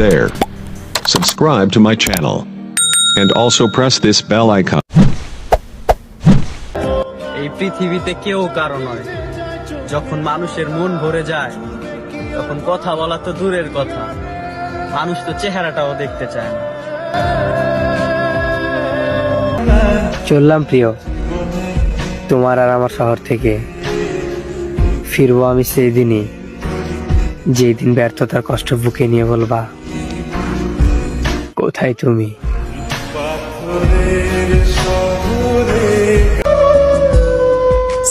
there. Subscribe to my channel. And also press this bell icon. এই পৃথিবীতে কেউ কারো নয়। যখন মানুষের মন ভরে যায় তখন কথা বলা তো দূরের কথা, মানুষ তো চেহারাটাও দেখতে চায় না। চললাম প্রিয়, তোমার আর আমার শহর থেকে। ফিরবো আমি সেই দিনই, যেই দিন ব্যর্থতার কষ্ট বুকে নিয়ে বলবা, কোথায় তুমি?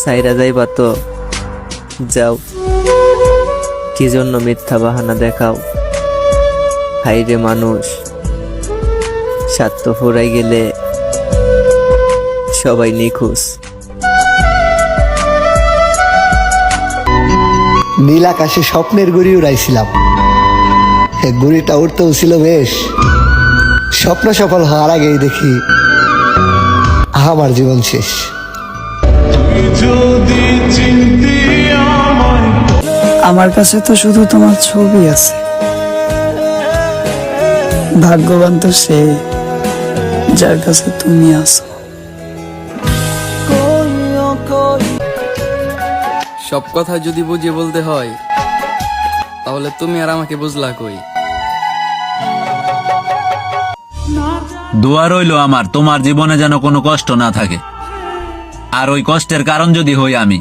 সাইরা যাইবা তো যাও, কি জন্য মিথ্যা বাহানা দেখাও? হাইরে মানুষ, স্বার্থ ফুরাই গেলে সবাই নিখোঁজ। নীল আকাশে স্বপ্নের গুড়ি উড়াইছিলাম, গুড়িটা উঠতেও ছিল বেশ। স্বপ্ন সফল হওয়ার আগেই দেখি আমার জীবন শেষ। আমার কাছে তো শুধু তোমার ছবি আছে। ভাগ্যবান তো সে যার কাছে তুমি আছো। সব কথা যদি বুঝিয়ে বলতে হয় তাহলে তুমি আর আমাকে বুঝলা কই? দোয়া রইল আমার, তোমার জীবনে যেন কোনো কষ্ট না থাকে। আর ওই কষ্টের কারণ যদি হই আমি,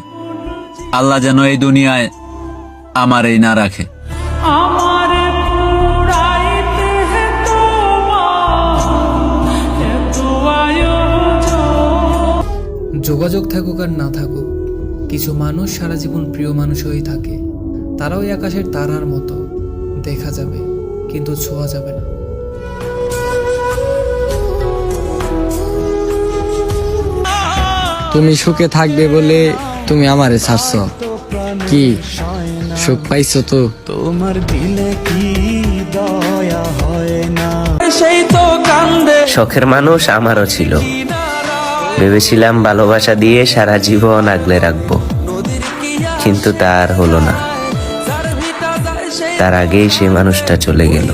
আল্লাহ যেন এই দুনিয়ায় আমার এই না রাখে। যোগাযোগ থাকুক আর না থাকুক, কিছু মানুষ সারা জীবন প্রিয় মানুষ হয়েই থাকে। তারাও ওই আকাশের তারার মতো, দেখা যাবে কিন্তু ছোঁয়া যাবে না। তুমি সুখে থাকবে বলে তুমি আমারে ছাড়ছ, কি সুখ পাইছো তো? তোমার দিলে কি দয়া হয় না? সেই তো কান্দে। শখের মানুষ আমারও ছিল, ভেবেছিলাম ভালোবাসা দিয়ে সারা জীবন আগলে রাখবো, কিন্তু তার হলো না। তার আগেই সে মানুষটা চলে গেল।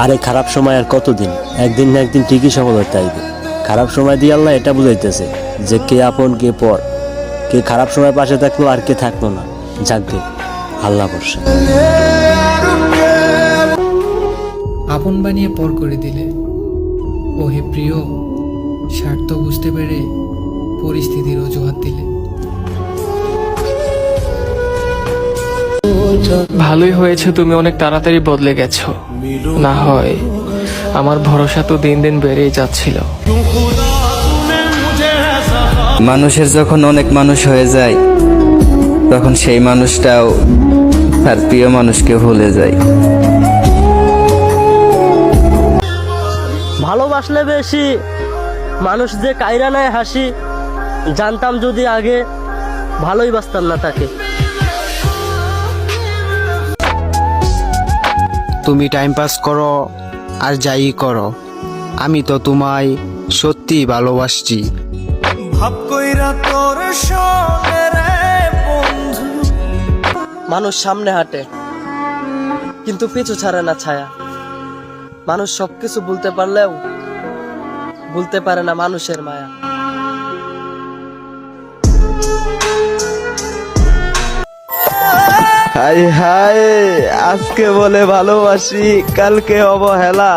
আরে খারাপ সময় আর কতদিন? একদিন না একদিন ঠিকই সফলতা আইবে। খারাপ সময় দিয়ে আল্লাহ এটা বুঝাইতেছে যে কে আপন কে পর, কে খারাপ সময় পাশে থাকলো আর কে থাকলো না। যাকগে, আল্লাহ ভরসা। আপন বানিয়ে পর করে দিলে, ও হে প্রিয়, স্বার্থ বুঝতে পেরে পরিস্থিতির অজুহাত দিলে। ভালোই হয়েছে তুমি অনেক তাড়াতাড়ি বদলে গেছো, না হয় আমার ভরসা তো দিন দিন বেড়েই যাচ্ছিল। মানুষের যখন অনেক মানুষ হয়ে যায় তখন সেই মানুষটাও তার প্রিয় মানুষকে ভুলে যায়। ভালোবাসলে বেশি মানুষ যে কাইরা নেয় হাসি, জানতাম যদি আগে ভালোই বাসতাম না তাকে। তুমি টাইম পাস করো আর যাই করো, আমি তো তোমায় সত্যি ভালোবাসছি। মানুষ সামনে হাঁটে কিন্তু পিছু ছাড়ে না ছায়া। মানুষ সবকিছু ভুলতে পারলেও ভুলতে পারে না মানুষের মায়া। হাই হাই, আজকে বলে ভালোবাসি, কালকে অবহেলা।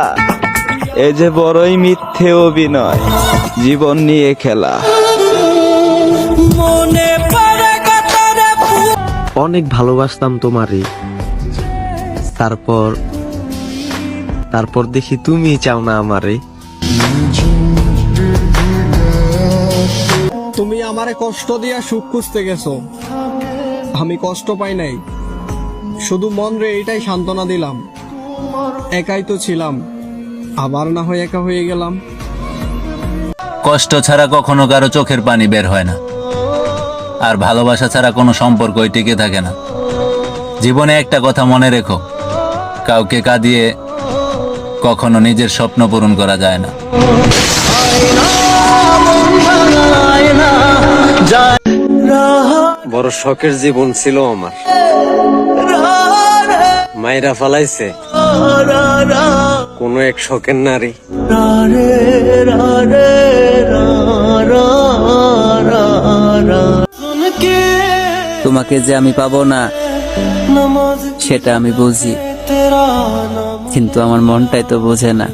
এ যে বড়ই মিথ্যে অভিনয়, জীবন নিয়ে খেলা। অনেক ভালোবাসতাম তোমারে, তারপর দেখি তুমি চাও না আমারে। তুমি আমারে কষ্ট দিয়া সুখ খুঁজতে গেছো, আমি কষ্ট পাই নাই, শুধু মন রে এটাই সান্ত্বনা দিলাম। একাই তো ছিলাম, আবার না হয় একা হয়ে গেলাম। কষ্ট ছাড়া কখনো কারো চোখের পানি বের হয় না, আর ভালোবাসা ছাড়া কোনো সম্পর্কই টিকে থাকে না। জীবনে একটা কথা মনে রেখো, কাউকে কাঁদিয়ে কখনো নিজের স্বপ্ন পূরণ করা যায় না। বড় শখের জীবন ছিল আমার। মাইরা ফালাইছে কোন এক শখের নারী। তোমাকে যে আমি পাবো না সেটা আমি বুঝি, কিন্তু আমার মনটাই তো বোঝে না।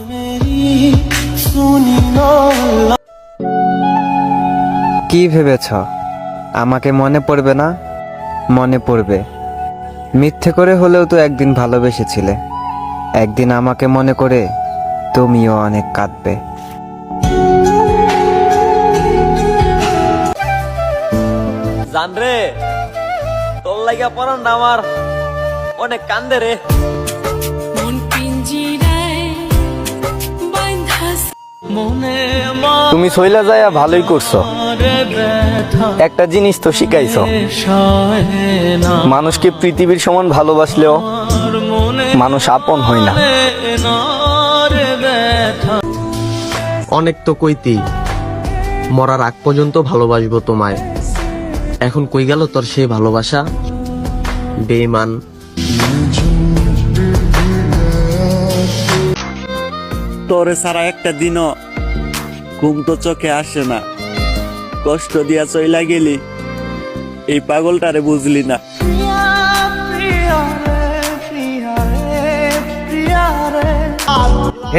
কি ভেবেছ আমাকে মনে পড়বে না? মনে পড়বে। মিথ্যে করে হলেও তো একদিন ভালোবেসেছিলে। একদিন আমাকে মনে করে তুমিও অনেক কাঁদবে। জানরে তোর লাগা পরানটা আমার অনেক কান্দে রে। তুমি সইলা যায়া ভালোই করছো। একটা জিনিস তো শিখাইছো, মানুষকে পৃথিবীর সমান ভালোবাসলেও মানুষ আপন হয় না। অনেক তো কইতি মরার আগ পর্যন্ত ভালোবাসবো তোমায়, এখন কই গেল তোর সেই ভালোবাসা? বেঈমান। তোরে সারা একটা দিনও ঘুম তো চোখে আসে না। কষ্ট দিয়া চইলা গেলি, এই পাগলটারে বুঝলি না।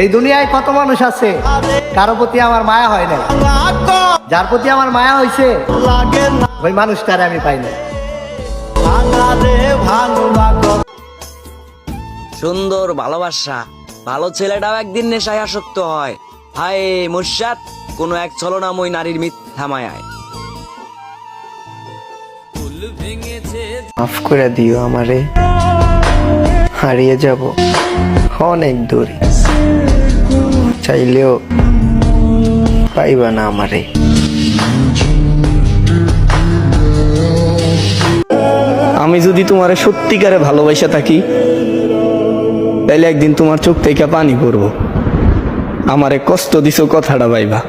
এই দুনিয়ায় কত মানুষ আছে কারো প্রতি আমার মায়া হয় না, যার প্রতি আমার মায়া হয়েছে ওই মানুষটারে আমি পাই না। সুন্দর ভালোবাসা, ভালো ছেলেটাও একদিন নেশায় আসক্ত হয়। হায় মুর্শাদ, কোন এক ছলনাময় নারীর মিথ্যা মায়ায়। মাফ করে দিও আমারে, হারিয়ে যাব অনেক দূরে, চাইলেও পাইবা না আমারে। আমি যদি তোমারে সত্যিকারে ভালোবাসা থাকি, তাইলে একদিন তোমার চোখ থেকে পানি পড়বো। আমারে কষ্ট দিছো কথাটা ভাইবা।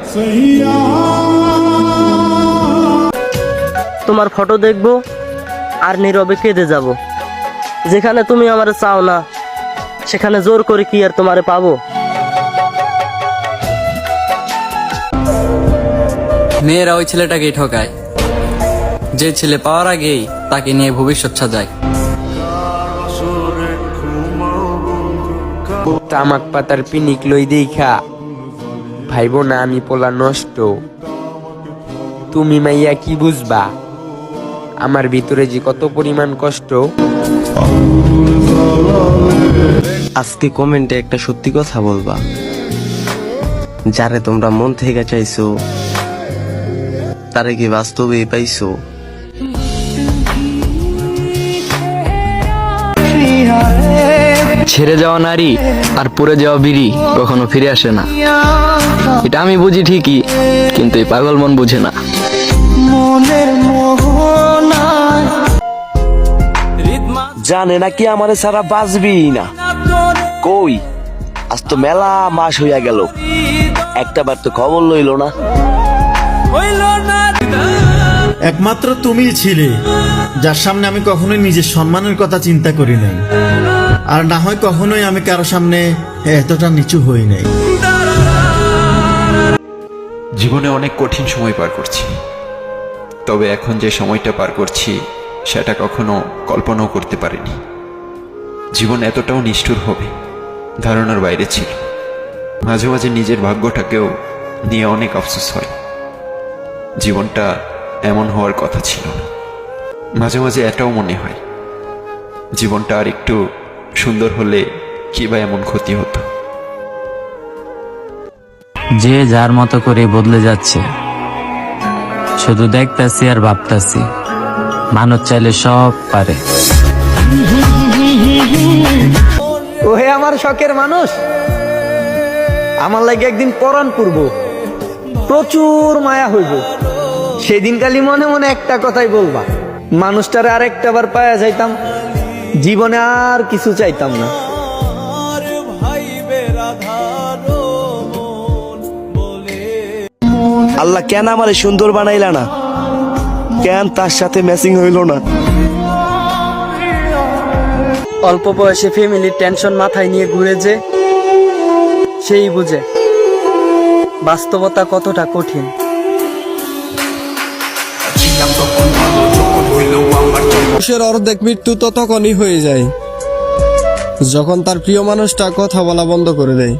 তোমার ফটো দেখবো আর নীরবে কেঁদে যাব। যেখানে তুমি আমারে চাও না সেখানে জোর করে কি আর তোমারে পাবো? মেয়েরা ওই ছেলেটাকেই ঠকায় যে ছেলে পাওয়ার আগেই তাকে নিয়ে ভবিষ্যৎ সাজায়। তামাক পাতার পিনিক লই দেখা ভাইব না আমি পোলা নষ্ট। তুমি মাইয়া কি বুঝবা আমার ভিতরে যে কত পরিমাণ কষ্ট। আজকে কমেন্টে একটা সত্যি কথা বলবা, যারে তোমরা মন থেকে চাইছো তারে কি বাস্তবে পাইছো? ছেড়ে যাওয়া নারী আর পুড়ে যাওয়া বিড়ি কখনো ফিরে আসে না। এটা আমি বুঝি ঠিকই, কিন্তু এই পাগল মন বুঝে না। জানে নাকি আমারে সারা বাঁচবি না। কই আজ তো মেলা মাস হইয়া গেল, একটা বার তো খবর লইল না। একমাত্র তুমিই ছিলে যার সামনে আমি কখনোই নিজের সম্মানের কথা চিন্তা করি নাই, আর না হয় কখনোই আমি কারো সামনে এতটা নিচু হই নাই। জীবনে অনেক কঠিন সময় পার করছি, তবে এখন যে সময়টা পার করছি সেটা কখনো কল্পনাও করতে পারিনি। জীবন এতটাও নিষ্ঠুর হবে ধারণার বাইরে ছিল। মাঝে মাঝে নিজের ভাগ্যটাকেও নিয়ে অনেক আফসোস হয়। জীবনটা এমন হওয়ার কথা ছিল না। মাঝে মাঝে এটাও মনে হয় জীবনটা আর একটু সুন্দর হলে কি বা এমন ক্ষতি হতো। যে যার মতো করে বদলে যাচ্ছে, শুধু দেখতাছি আর ভাবতাছি মানুষ চাইলে সব পারে। ওহে আমার শখের মানুষ, আমার লাগে একদিন পরাণ পূর্ব প্রচুর মায়া হইব। সেদিন কালি মনে মনে একটা কথাই বলবা, মানুষটারে আর একটা বার পায়া যাইতাম, জীবনে আর কিছু চাইতাম না। আল্লাহ কেন আমারে সুন্দর বানাইলা না? কেন তার সাথে ম্যাচিং হইল না? অল্প বয়সে ফ্যামিলির টেনশন মাথায় নিয়ে ঘুরে যে সেই বুঝে বাস্তবতা কতটা কঠিন। মানুষের অর্ধেক মৃত্যু তো তখনই হয়ে যায় যখন তার প্রিয় মানুষটা কথা বলা বন্ধ করে দেয়।